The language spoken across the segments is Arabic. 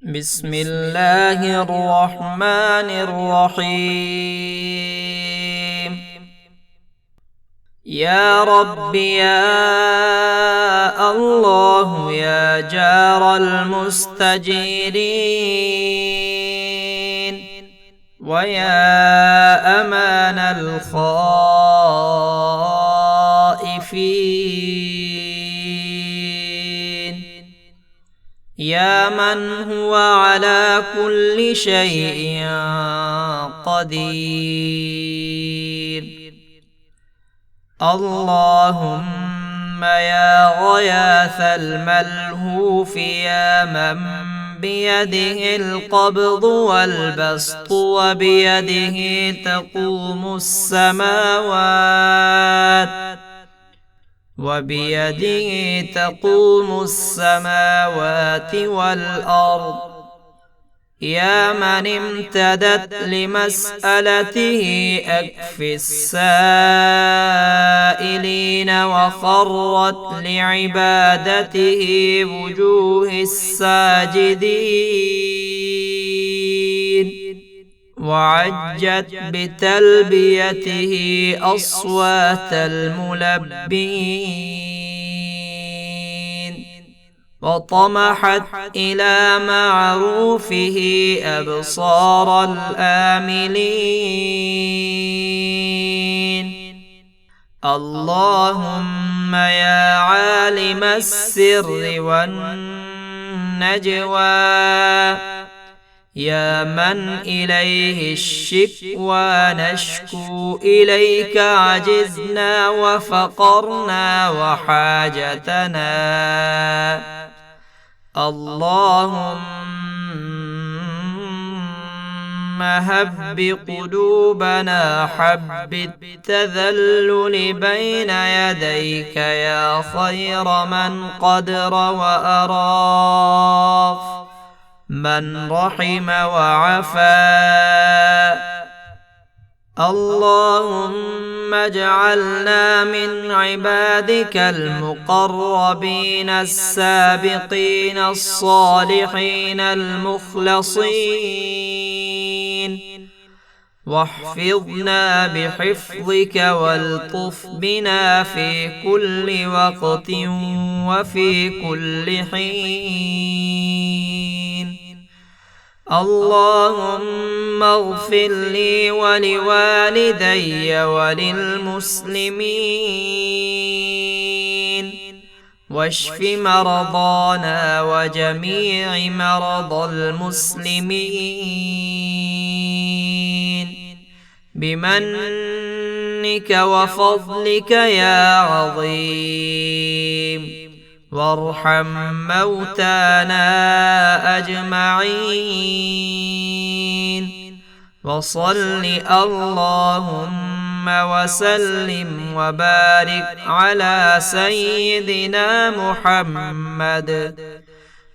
بسم الله الرحمن الرحيم. يا رب يا الله يا جار المستجيرين، ويا أمان الخائفين، يا من هو على كل شيء قدير. اللهم يا غياث الملهوف، يا من بيده القبض والبسط وبيده تقوم السماوات والأرض، يا من امتدت لمسألته أكف السائلين وخرت لعبادته وجوه الساجدين، وعجت بتلبيته أصوات الملبين، وطمحت إلى معروفه أبصار الآملين. اللهم يا عالم السر والنجوى، يا من إليه الشكوى نشكو إليك عجزنا وفقرنا وحاجتنا، اللهم هب قلوبنا حب التذلل بين يديك يا خير من قدر وأراف، من رحم وعفا. اللهم اجعلنا من عبادك المقربين السابقين الصالحين المخلصين، واحفظنا بحفظك والطف بنا في كل وقت وفي كل حين. اللهم اغفر لي ولوالدي وللمسلمين، واشف مرضانا وجميع مرضى المسلمين بمنك وفضلك يا عظيم، وارحم موتانا أجمعين. وصل اللهم وسلم وبارك على سيدنا محمد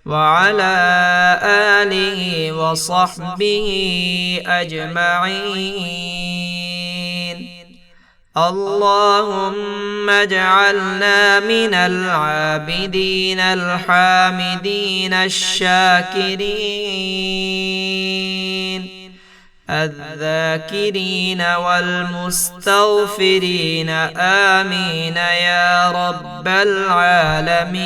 وعلى آله وصحبه أجمعين. اللهم اجعلنا من العابدين الحامدين الشاكرين الذاكرين والمستغفرين، آمين يا رب العالمين.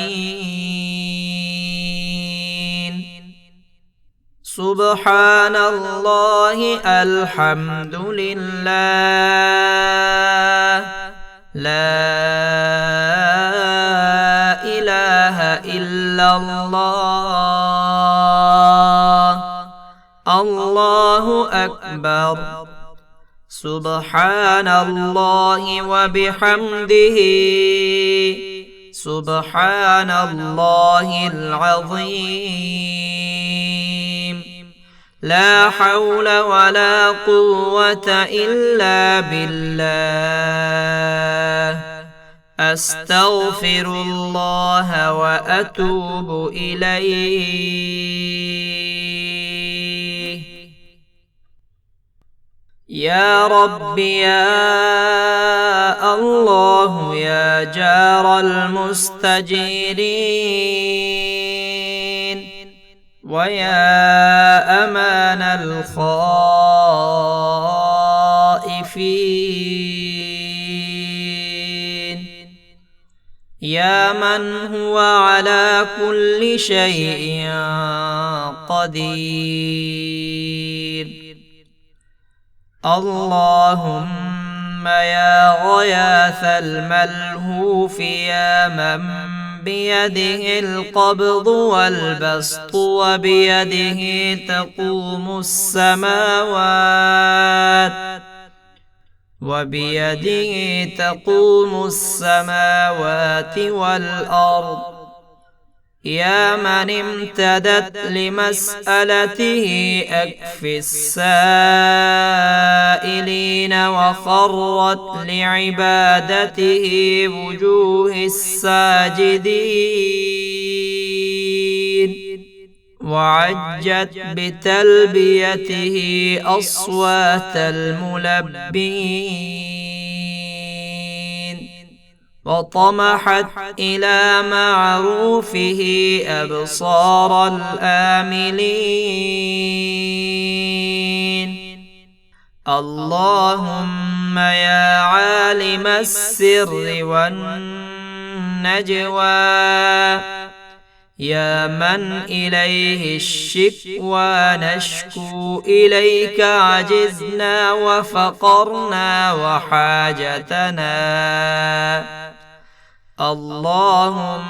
سبحان الله، الحمد لله، لا إله إلا الله، الله أكبر. سبحان الله وبحمده، سبحان الله العظيم. لا حول ولا قوة إلا بالله. أستغفر الله وأتوب إليه. يا رب يا الله يا جار المستجيرين، ويا أمان الخائفين، يا من هو على كل شيء قدير. اللهم يا غياث الملهوف، يا من بيده القبض والبسط وبيده تقوم السماوات والأرض، يا من امتدت لمسألته أكف السائلين وخرت لعبادته وجوه الساجدين، وعجت بتلبيته أصوات الملبين، وطمحت إلى معروفه أبصار الآملين. اللهم يا عالم السر والنجوى، يا من إليه الشكوى نشكو إليك عجزنا وفقرنا وحاجتنا، اللهم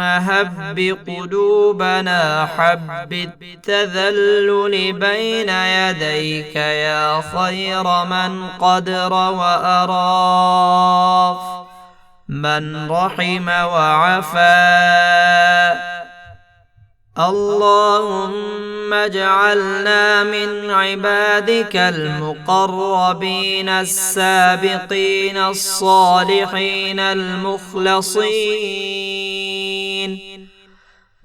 هب قلوبنا حب التذلل بين يديك يا خير من قدر وأراف، من رحم وعفا. اللهم اجعلنا من عبادك المقربين السابقين الصالحين المخلصين،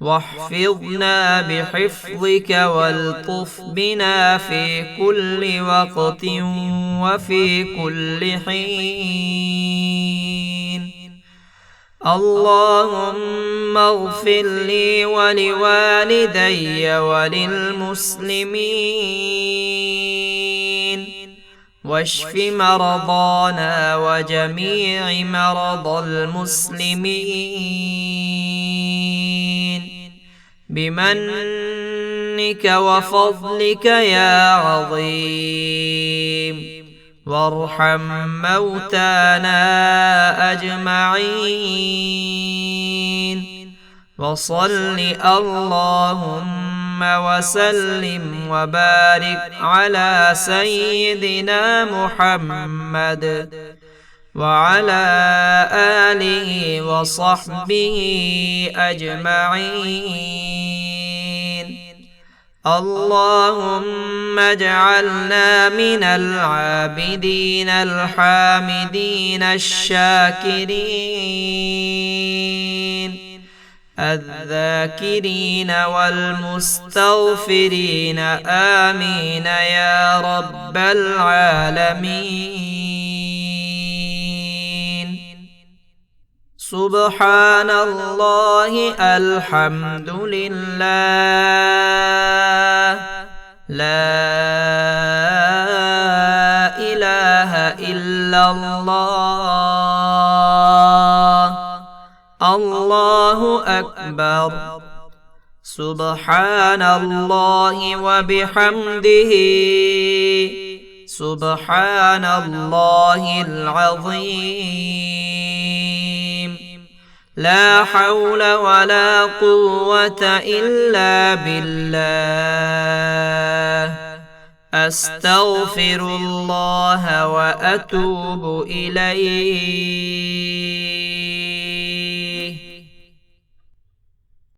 واحفظنا بحفظك والطف بنا في كل وقت وفي كل حين. اللهم اغفر لي ولوالدي وللمسلمين، واشف مرضانا وجميع مرضى المسلمين بمنك وفضلك يا عظيم، وارحم موتانا أجمعين. وصل اللهم وسلم وبارك على سيدنا محمد وعلى آله وصحبه أجمعين. اللهم اجعلنا من العابدين الحامدين الشاكرين الذاكرين والمستغفرين، آمين يا رب العالمين. سبحان الله، الحمد لله، لا إله إلا الله، الله أكبر. سبحان الله وبحمده، سبحان الله العظيم. لا حول ولا قوة إلا بالله. أستغفر الله وأتوب إليه.